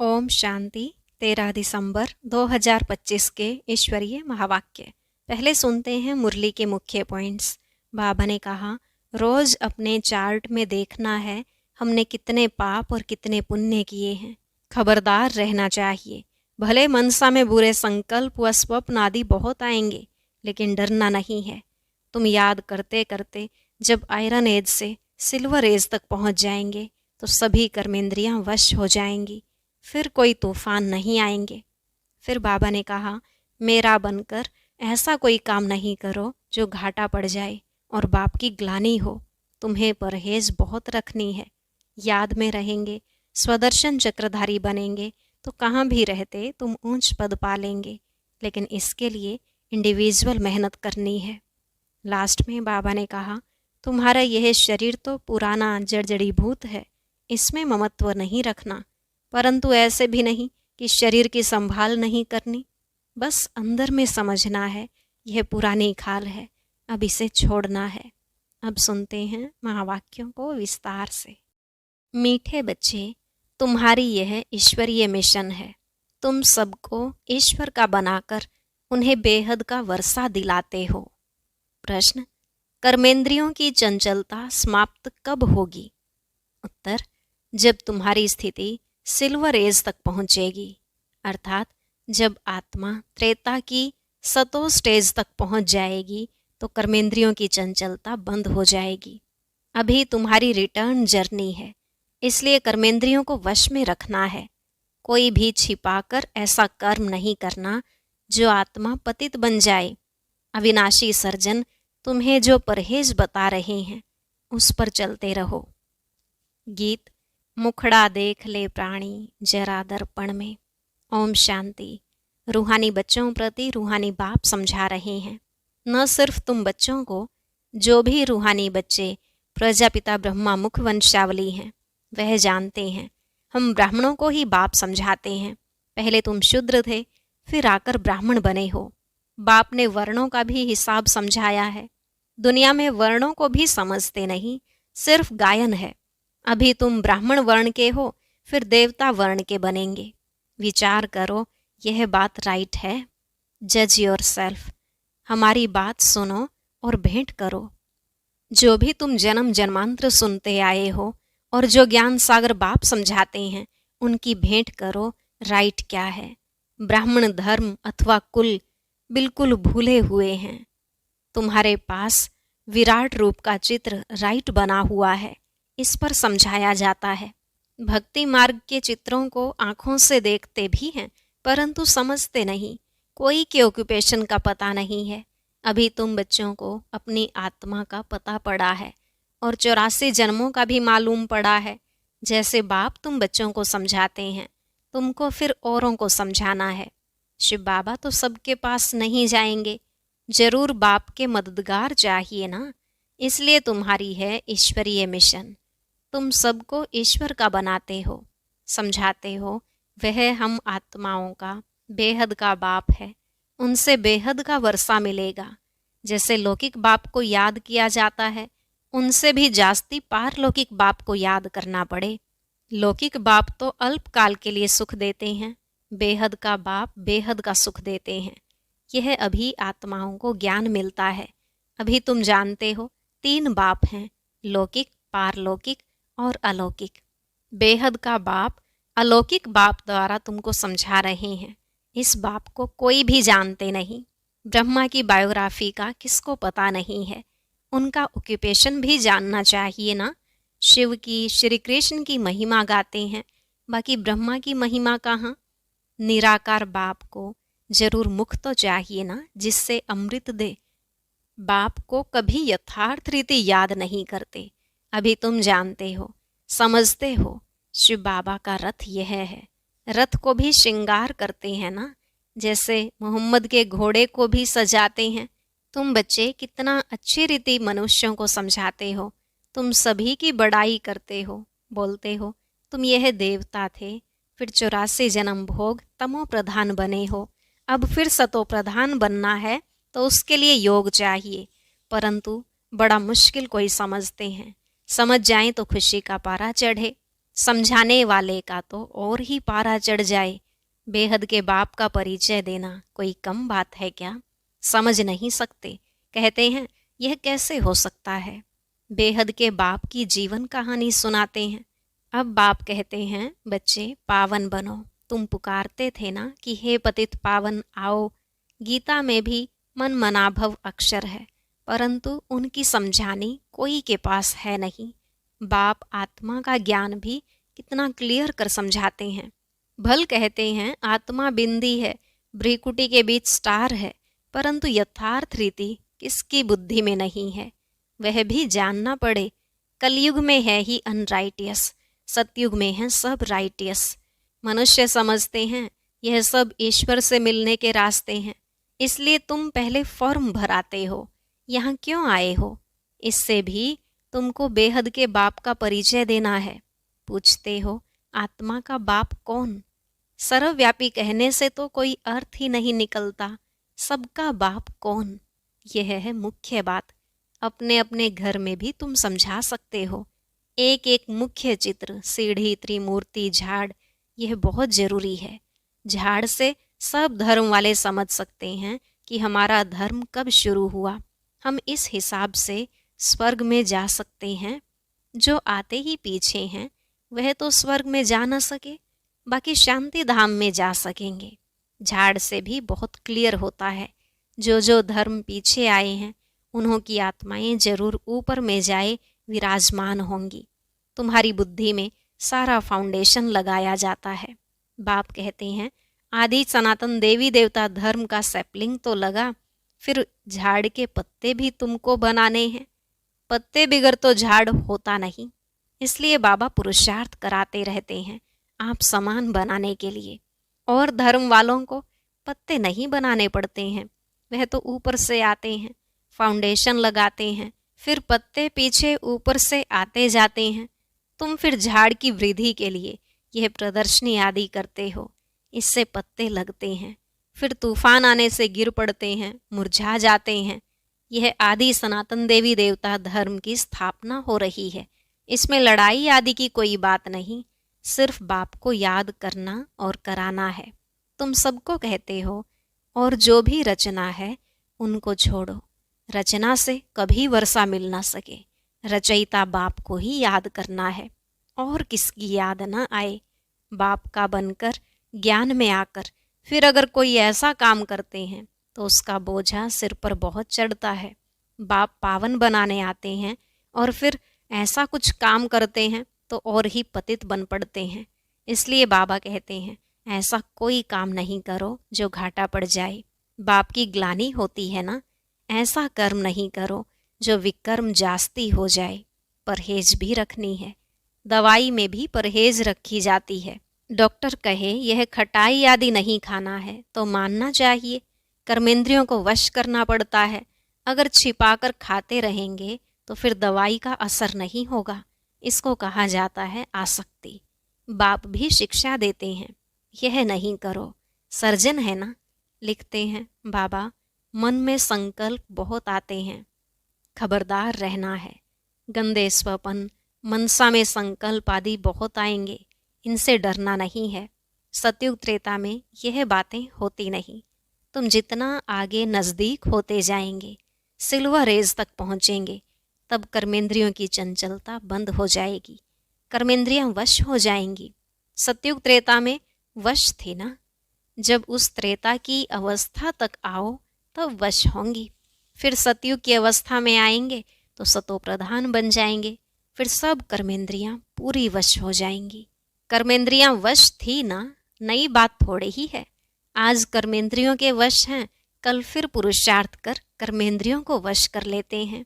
ओम शांति। 13 दिसंबर 2025 के ईश्वरीय महावाक्य। पहले सुनते हैं मुरली के मुख्य पॉइंट्स। बाबा ने कहा, रोज अपने चार्ट में देखना है हमने कितने पाप और कितने पुण्य किए हैं। खबरदार रहना चाहिए। भले मनसा में बुरे संकल्प व स्वप्न आदि बहुत आएंगे, लेकिन डरना नहीं है। तुम याद करते करते जब आयरन एज से सिल्वर एज तक पहुंच जाएंगे तो सभी कर्मेंद्रियां वश हो जाएंगी, फिर कोई तूफान नहीं आएंगे। फिर बाबा ने कहा, मेरा बनकर ऐसा कोई काम नहीं करो जो घाटा पड़ जाए और बाप की ग्लानि हो। तुम्हें परहेज बहुत रखनी है। याद में रहेंगे, स्वदर्शन चक्रधारी बनेंगे तो कहाँ भी रहते तुम ऊंच पद पा लेंगे, लेकिन इसके लिए इंडिविजुअल मेहनत करनी है। लास्ट में बाबा ने कहा, तुम्हारा यह शरीर तो पुराना जड़जड़ीभूत है, इसमें ममत्व नहीं रखना, परंतु ऐसे भी नहीं कि शरीर की संभाल नहीं करनी। बस अंदर में समझना है यह पुरानी खाल है, अब इसे छोड़ना है। अब सुनते हैं महावाक्यों को विस्तार से। मीठे बच्चे, तुम्हारी यह ईश्वरीय मिशन है। तुम सबको ईश्वर का बनाकर उन्हें बेहद का वर्षा दिलाते हो। प्रश्न, कर्मेंद्रियों की चंचलता समाप्त कब होगी? उत्तर, जब तुम्हारी स्थिति सिल्वर एज तक पहुंचेगी, अर्थात जब आत्मा त्रेता की सतो स्टेज तक पहुंच जाएगी तो कर्मेंद्रियों की चंचलता बंद हो जाएगी। अभी तुम्हारी रिटर्न जर्नी है, इसलिए कर्मेंद्रियों को वश में रखना है। कोई भी छिपाकर ऐसा कर्म नहीं करना जो आत्मा पतित बन जाए। अविनाशी सर्जन तुम्हें जो परहेज बता रहे हैं उस पर चलते रहो। गीत, मुखड़ा देख ले प्राणी जरा दर्पण में। ओम शांति। रूहानी बच्चों प्रति रूहानी बाप समझा रहे हैं। न सिर्फ तुम बच्चों को, जो भी रूहानी बच्चे प्रजापिता ब्रह्मा मुख वंशावली हैं वह जानते हैं। हम ब्राह्मणों को ही बाप समझाते हैं। पहले तुम शूद्र थे, फिर आकर ब्राह्मण बने हो। बाप ने वर्णों का भी हिसाब समझाया है। दुनिया में वर्णों को भी समझते नहीं, सिर्फ गायन है। अभी तुम ब्राह्मण वर्ण के हो, फिर देवता वर्ण के बनेंगे। विचार करो, यह बात राइट है? जज योर सेल्फ। हमारी बात सुनो और भेंट करो। जो भी तुम जन्म जन्मांतर सुनते आए हो और जो ज्ञान सागर बाप समझाते हैं उनकी भेंट करो। राइट क्या है? ब्राह्मण धर्म अथवा कुल बिल्कुल भूले हुए हैं। तुम्हारे पास विराट रूप का चित्र राइट बना हुआ है, इस पर समझाया जाता है। भक्ति मार्ग के चित्रों को आंखों से देखते भी हैं, परंतु समझते नहीं। कोई के ऑक्यूपेशन का पता नहीं है। अभी तुम बच्चों को अपनी आत्मा का पता पड़ा है और 84 जन्मों का भी मालूम पड़ा है। जैसे बाप तुम बच्चों को समझाते हैं, तुमको फिर औरों को समझाना है। शिव बाबा तो सबके पास नहीं जाएंगे, जरूर बाप के मददगार चाहिए ना। इसलिए तुम्हारी है ईश्वरीय मिशन। तुम सबको ईश्वर का बनाते हो, समझाते हो। वह हम आत्माओं का बेहद का बाप है, उनसे बेहद का वर्षा मिलेगा। जैसे लौकिक बाप को याद किया जाता है, उनसे भी जास्ती पारलौकिक बाप को याद करना पड़े। लौकिक बाप तो अल्पकाल के लिए सुख देते हैं, बेहद का बाप बेहद का सुख देते हैं। यह अभी आत्माओं को ज्ञान मिलता है। अभी तुम जानते हो 3 बाप हैं, लौकिक, पारलौकिक और अलौकिक। बेहद का बाप अलौकिक बाप द्वारा तुमको समझा रहे हैं। इस बाप को कोई भी जानते नहीं। ब्रह्मा की बायोग्राफी का किसको पता नहीं है? उनका ऑक्यूपेशन भी जानना चाहिए ना। शिव की, श्री कृष्ण की महिमा गाते हैं, बाकी ब्रह्मा की महिमा कहाँ? निराकार बाप को जरूर मुख तो चाहिए ना, जिससे अमृत दे। बाप को कभी यथार्थ रीति याद नहीं करते। अभी तुम जानते हो, समझते हो। शिव बाबा का रथ यह है। रथ को भी श्रृंगार करते हैं ना, जैसे मोहम्मद के घोड़े को भी सजाते हैं। तुम बच्चे कितना अच्छी रीति मनुष्यों को समझाते हो। तुम सभी की बड़ाई करते हो, बोलते हो तुम यह देवता थे, फिर 84 जन्म भोग तमो प्रधान बने हो, अब फिर सतो प्रधान बनना है तो उसके लिए योग चाहिए। परंतु बड़ा मुश्किल कोई समझते हैं। समझ जाएं तो खुशी का पारा चढ़े। समझाने वाले का तो और ही पारा चढ़ जाए। बेहद के बाप का परिचय देना कोई कम बात है क्या? समझ नहीं सकते, कहते हैं यह कैसे हो सकता है। बेहद के बाप की जीवन कहानी सुनाते हैं। अब बाप कहते हैं, बच्चे पावन बनो। तुम पुकारते थे ना कि हे पतित पावन आओ। गीता में भी मन मनाभव अक्षर है, परंतु उनकी समझानी कोई के पास है नहीं। बाप आत्मा का ज्ञान भी कितना क्लियर कर समझाते हैं। भल कहते हैं आत्मा बिंदी है, भ्रिकुटी के बीच स्टार है, परंतु यथार्थ रीति किसकी बुद्धि में नहीं है, वह भी जानना पड़े। कलयुग में है ही अनराइटियस, सतयुग में है सब राइटियस। मनुष्य समझते हैं यह सब ईश्वर से मिलने के रास्ते हैं, इसलिए तुम पहले फॉर्म भराते हो। यहाँ क्यों आए हो? इससे भी तुमको बेहद के बाप का परिचय देना है। पूछते हो आत्मा का बाप कौन? सर्वव्यापी कहने से तो कोई अर्थ ही नहीं निकलता। सबका बाप कौन, यह है मुख्य बात। अपने अपने घर में भी तुम समझा सकते हो। एक एक मुख्य चित्र, सीढ़ी, त्रिमूर्ति, झाड़, यह बहुत जरूरी है। झाड़ से सब धर्म वाले समझ सकते हैं कि हमारा धर्म कब शुरू हुआ। हम इस हिसाब से स्वर्ग में जा सकते हैं। जो आते ही पीछे हैं वह तो स्वर्ग में जा न सके, बाकी शांति धाम में जा सकेंगे। झाड़ से भी बहुत क्लियर होता है, जो जो धर्म पीछे आए हैं उन्हों की आत्माएं जरूर ऊपर में जाए विराजमान होंगी। तुम्हारी बुद्धि में सारा फाउंडेशन लगाया जाता है। बाप कहते हैं आदि सनातन देवी देवता धर्म का सैपलिंग तो लगा, फिर झाड़ के पत्ते भी तुमको बनाने हैं। पत्ते बिगर तो झाड़ होता नहीं, इसलिए बाबा पुरुषार्थ कराते रहते हैं आप समान बनाने के लिए। और धर्म वालों को पत्ते नहीं बनाने पड़ते हैं, वह तो ऊपर से आते हैं, फाउंडेशन लगाते हैं, फिर पत्ते पीछे ऊपर से आते जाते हैं। तुम फिर झाड़ की वृद्धि के लिए यह प्रदर्शनी आदि करते हो, इससे पत्ते लगते हैं, फिर तूफान आने से गिर पड़ते हैं, मुरझा जाते हैं। यह आदि सनातन देवी देवता धर्म की स्थापना हो रही है। इसमें लड़ाई आदि की कोई बात नहीं, सिर्फ बाप को याद करना और कराना है। तुम सबको कहते हो, और जो भी रचना है उनको छोड़ो। रचना से कभी वर्षा मिल ना सके, रचयिता बाप को ही याद करना है, और किसकी याद ना आए। बाप का बनकर ज्ञान में आकर फिर अगर कोई ऐसा काम करते हैं तो उसका बोझा सिर पर बहुत चढ़ता है। बाप पावन बनाने आते हैं और फिर ऐसा कुछ काम करते हैं तो और ही पतित बन पड़ते हैं। इसलिए बाबा कहते हैं ऐसा कोई काम नहीं करो जो घाटा पड़ जाए। बाप की ग्लानि होती है ना, ऐसा कर्म नहीं करो जो विकर्म जास्ती हो जाए। परहेज भी रखनी है, दवाई में भी परहेज रखी जाती है। डॉक्टर कहे यह खटाई आदि नहीं खाना है तो मानना चाहिए। कर्मेंद्रियों को वश करना पड़ता है। अगर छिपाकर खाते रहेंगे तो फिर दवाई का असर नहीं होगा। इसको कहा जाता है आसक्ति। बाप भी शिक्षा देते हैं, यह नहीं करो। सर्जन है ना, लिखते हैं बाबा मन में संकल्प बहुत आते हैं, खबरदार रहना है। गंदे स्वपन, मनसा में संकल्प आदि बहुत आएंगे, इनसे डरना नहीं है। सतयुग त्रेता में यह बातें होती नहीं। तुम जितना आगे नज़दीक होते जाएंगे, सिल्वर एज तक पहुँचेंगे, तब कर्मेंद्रियों की चंचलता बंद हो जाएगी, कर्मेंद्रियां वश हो जाएंगी। सतयुग त्रेता में वश थी ना, जब उस त्रेता की अवस्था तक आओ तब वश होंगी। फिर सतयुग की अवस्था में आएंगे तो सतो प्रधान बन जाएंगे, फिर सब कर्मेंद्रियां पूरी वश हो जाएंगी। कर्मेंद्रियां वश थी ना, नई बात थोड़े ही है। आज कर्मेंद्रियों के वश हैं, कल फिर पुरुषार्थ कर कर्मेंद्रियों को वश कर लेते हैं।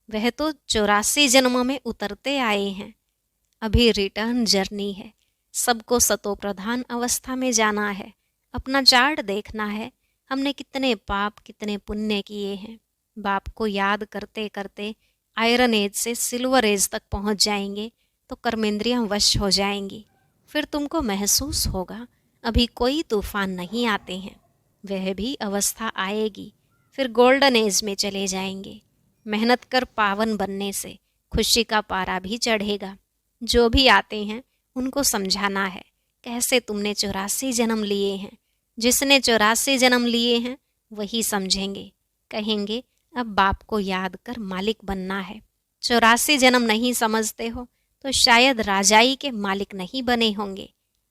वह तो 84 जन्मों में उतरते आए हैं। अभी रिटर्न जर्नी है। सबको सतो प्रधान अवस्था में जाना है। अपना चार्ट देखना है, हमने कितने पाप कितने पुण्य किए हैं। बाप को याद करते करते आयरन एज से सिल्वर एज तक पहुंच जाएंगे तो कर्मेंद्रियां वश हो जाएंगी। फिर तुमको महसूस होगा अभी कोई तूफान नहीं आते हैं। वह भी अवस्था आएगी, फिर गोल्डन एज में चले जाएंगे। मेहनत कर पावन बनने से खुशी का पारा भी चढ़ेगा। जो भी आते हैं उनको समझाना है कैसे तुमने 84 जन्म लिए हैं। जिसने 84 जन्म लिए हैं वही समझेंगे, कहेंगे अब बाप को याद कर मालिक बनना है। 84 जन्म नहीं समझते हो तो शायद राजाई के मालिक नहीं बने होंगे।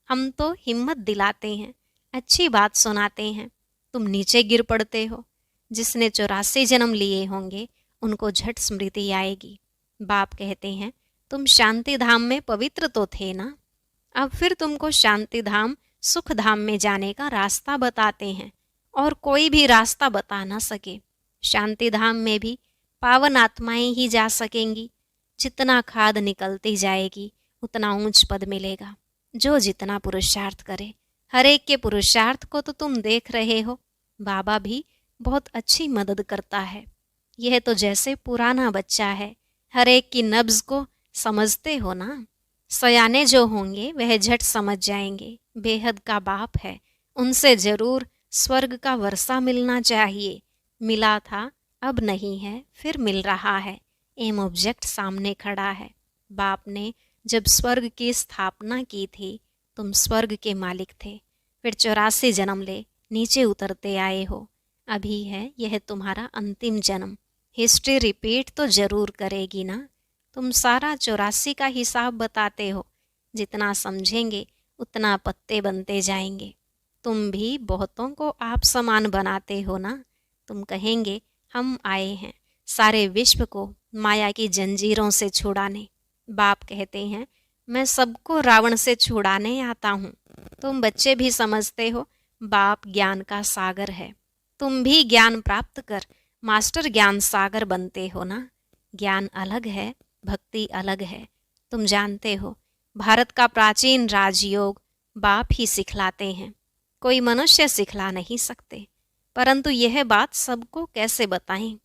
हम तो हिम्मत दिलाते हैं, अच्छी बात सुनाते हैं, तुम नीचे गिर पड़ते हो। जिसने 84 जन्म लिए होंगे उनको झट स्मृति आएगी। बाप कहते हैं तुम शांति धाम में पवित्र तो थे ना, अब फिर तुमको शांति धाम सुख धाम में जाने का रास्ता बताते हैं, और कोई भी रास्ता बता ना सके। शांति धाम में भी पावन आत्माएं ही जा सकेंगी। जितना खाद निकलती जाएगी उतना ऊंच पद मिलेगा। जो जितना पुरुषार्थ करे, हर एक के पुरुषार्थ को तो तुम देख रहे हो। बाबा भी बहुत अच्छी मदद करता है। यह तो जैसे पुराना बच्चा है, हर एक की नब्ज को समझते हो ना। सयाने जो होंगे वह झट समझ जाएंगे बेहद का बाप है, उनसे जरूर स्वर्ग का वर्षा मिलना चाहिए। मिला था, अब नहीं है, फिर मिल रहा है। एम ऑब्जेक्ट सामने खड़ा है। बाप ने जब स्वर्ग की स्थापना की थी तुम स्वर्ग के मालिक थे, फिर 84 जन्म ले नीचे उतरते आए हो। अभी है यह तुम्हारा अंतिम जन्म। हिस्ट्री रिपीट तो जरूर करेगी ना। तुम सारा 84 का हिसाब बताते हो। जितना समझेंगे उतना पत्ते बनते जाएंगे। तुम भी बहुतों को आप समान बनाते हो ना। तुम कहेंगे हम आए हैं सारे विश्व को माया की जंजीरों से छुड़ाने। बाप कहते हैं मैं सबको रावण से छुड़ाने आता हूँ। तुम बच्चे भी समझते हो बाप ज्ञान का सागर है। तुम भी ज्ञान प्राप्त कर मास्टर ज्ञान सागर बनते हो ना। ज्ञान अलग है, भक्ति अलग है। तुम जानते हो भारत का प्राचीन राजयोग बाप ही सिखलाते हैं, कोई मनुष्य सिखला नहीं सकते। परंतु यह बात सबको कैसे बताएं।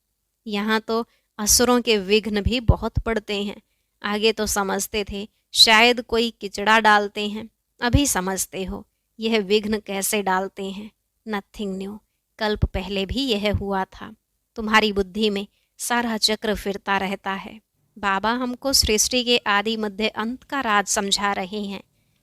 यहाँ तो असुरों के विघ्न भी बहुत पड़ते हैं। आगे तो समझते थे शायद कोई किचड़ा डालते हैं, अभी समझते हो यह विघ्न कैसे डालते हैं। नथिंग न्यू, कल्प पहले भी यह हुआ था। तुम्हारी बुद्धि में सारा चक्र फिरता रहता है। बाबा हमको सृष्टि के आदि मध्य अंत का राज समझा रहे हैं।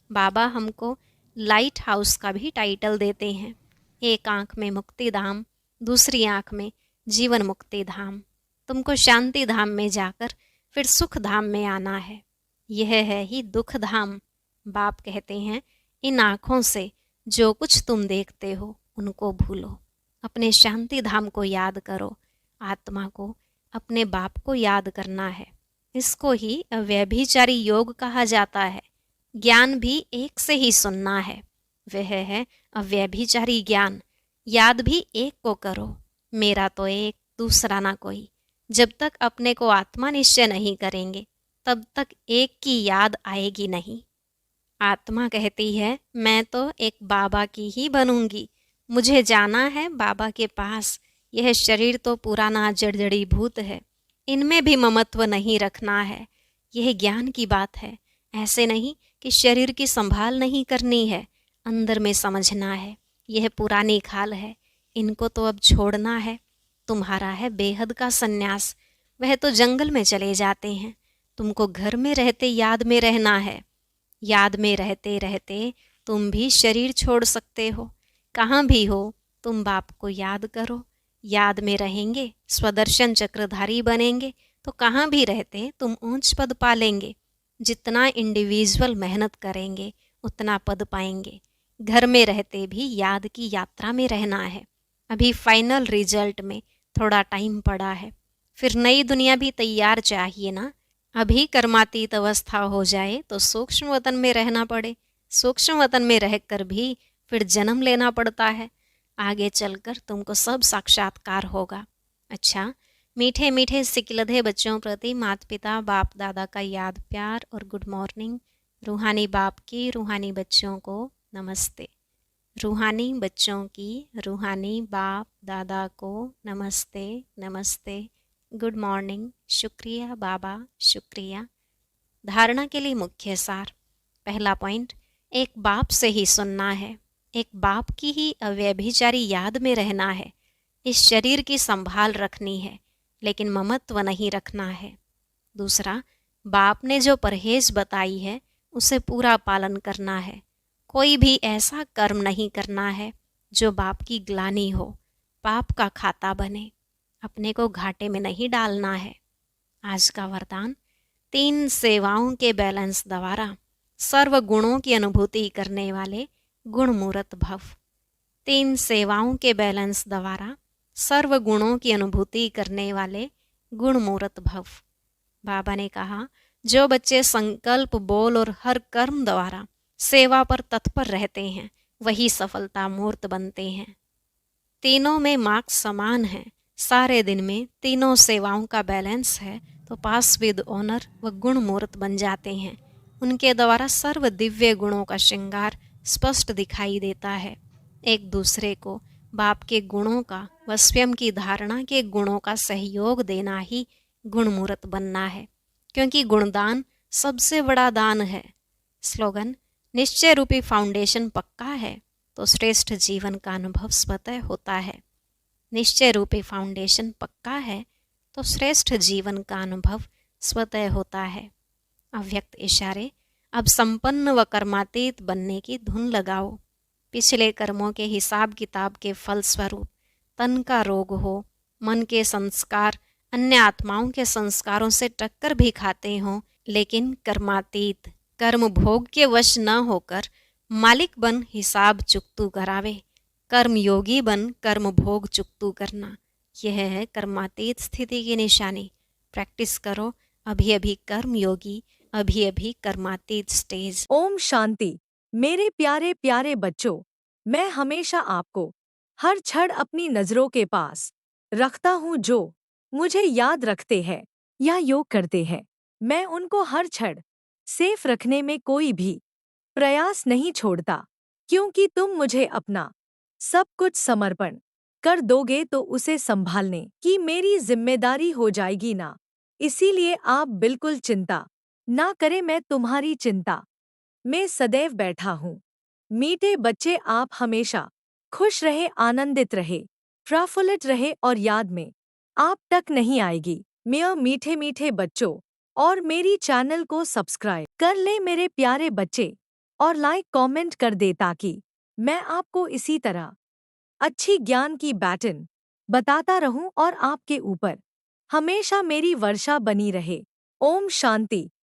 बाबा हमको लाइट हाउस का भी टाइटल देते हैं। एक आंख में मुक्ति धाम, दूसरी आंख में जीवन मुक्ति धाम। तुमको शांति धाम में जाकर फिर सुख धाम में आना है। यह है ही दुख धाम। बाप कहते हैं इन आँखों से जो कुछ तुम देखते हो उनको भूलो, अपने शांति धाम को याद करो। आत्मा को अपने बाप को याद करना है। इसको ही अव्यभिचारी योग कहा जाता है। ज्ञान भी एक से ही सुनना है, वह है अव्यभिचारी ज्ञान। याद भी एक को करो, मेरा तो एक, दूसरा ना कोई। जब तक अपने को आत्मा निश्चय नहीं करेंगे तब तक एक की याद आएगी नहीं। आत्मा कहती है मैं तो एक बाबा की ही बनूंगी, मुझे जाना है बाबा के पास। यह शरीर तो पुराना जड़जड़ी भूत है, इनमें भी ममत्व नहीं रखना है। यह ज्ञान की बात है। ऐसे नहीं कि शरीर की संभाल नहीं करनी है, अंदर में समझना है यह पुरानी खाल है, इनको तो अब छोड़ना है। तुम्हारा है बेहद का सन्यास, वह तो जंगल में चले जाते हैं। तुमको घर में रहते याद में रहना है। याद में रहते रहते तुम भी शरीर छोड़ सकते हो। कहाँ भी हो तुम बाप को याद करो। याद में रहेंगे स्वदर्शन चक्रधारी बनेंगे तो कहाँ भी रहते तुम ऊंच पद पालेंगे। जितना इंडिविजुअल मेहनत करेंगे उतना पद पाएंगे। घर में रहते भी याद की यात्रा में रहना है। अभी फाइनल रिजल्ट में थोड़ा टाइम पड़ा है, फिर नई दुनिया भी तैयार चाहिए ना। अभी कर्मातीत अवस्था हो जाए तो सूक्ष्म वतन में रहना पड़े, सूक्ष्म वतन में रहकर भी फिर जन्म लेना पड़ता है। आगे चलकर तुमको सब साक्षात्कार होगा। अच्छा, मीठे मीठे सिकलधे बच्चों प्रति माता पिता बाप दादा का याद प्यार और गुड मॉर्निंग। रूहानी बाप की रूहानी बच्चों को नमस्ते। रूहानी बच्चों की रूहानी बाप दादा को नमस्ते नमस्ते, गुड मॉर्निंग, शुक्रिया बाबा शुक्रिया। धारणा के लिए मुख्य सार। पहला पॉइंट, एक बाप से ही सुनना है, एक बाप की ही अव्यभिचारी याद में रहना है। इस शरीर की संभाल रखनी है लेकिन ममत्व नहीं रखना है। दूसरा, बाप ने जो परहेज बताई है उसे पूरा पालन करना है। कोई भी ऐसा कर्म नहीं करना है जो बाप की ग्लानि हो, पाप का खाता बने। अपने को घाटे में नहीं डालना है। आज का वरदान, 3 सेवाओं के बैलेंस द्वारा सर्व गुणों की अनुभूति करने वाले गुणमूर्त भव। 3 सेवाओं के बैलेंस द्वारा सर्व गुणों की अनुभूति करने वाले गुणमूर्त भव। बाबा ने कहा, जो बच्चे संकल्प, बोल और हर कर्म द्वारा सेवा पर तत्पर रहते हैं, वही सफलता मूर्त बनते हैं। तीनों में मार्क्स समान है। सारे दिन में तीनों सेवाओं का बैलेंस है तो पास विद ऑनर व गुण मूर्त बन जाते हैं। उनके द्वारा सर्व दिव्य गुणों का श्रृंगार स्पष्ट दिखाई देता है। एक दूसरे को बाप के गुणों का व स्वयं की धारणा के गुणों का सहयोग देना ही गुणमूर्त बनना है, क्योंकि गुणदान सबसे बड़ा दान है। स्लोगन, निश्चय रूपी फाउंडेशन पक्का है तो श्रेष्ठ जीवन का अनुभव स्वतः होता है। निश्चय रूपी फाउंडेशन पक्का है तो श्रेष्ठ जीवन का अनुभव स्वतः होता है। अव्यक्त इशारे, अब संपन्न व कर्मातीत बनने की धुन लगाओ। पिछले कर्मों के हिसाब किताब के फलस्वरूप तन का रोग हो, मन के संस्कार अन्य आत्माओं के संस्कारों से टक्कर भी खाते हों, लेकिन कर्मातीत, कर्म भोग के वश न होकर मालिक बन हिसाब चुकतू करावे। कर्म योगी बन कर्म भोग चुकतू करना, यह है कर्मातीत स्थिति की निशानी। प्रैक्टिस करो। अभी अभी कर्म योगी, अभी अभी कर्मातीत स्टेज। ओम शांति। मेरे प्यारे प्यारे बच्चों, मैं हमेशा आपको हर क्षण अपनी नजरों के पास रखता हूँ। जो मुझे याद रखते हैं या योग करते हैं, मैं उनको हर क्षण सेफ रखने में कोई भी प्रयास नहीं छोड़ता, क्योंकि तुम मुझे अपना सब कुछ समर्पण कर दोगे तो उसे संभालने की मेरी जिम्मेदारी हो जाएगी ना। इसीलिए आप बिल्कुल चिंता ना करें, मैं तुम्हारी चिंता में सदैव बैठा हूँ। मीठे बच्चे, आप हमेशा खुश रहे, आनंदित रहे, प्रफुल्लित रहे और याद में आप तक नहीं आएगी। मेरे मीठे मीठे बच्चों, और मेरी चैनल को सब्सक्राइब कर ले मेरे प्यारे बच्चे, और लाइक कमेंट कर दे ताकि मैं आपको इसी तरह अच्छी ज्ञान की बैटन बताता रहूं और आपके ऊपर हमेशा मेरी वर्षा बनी रहे। ओम शांति।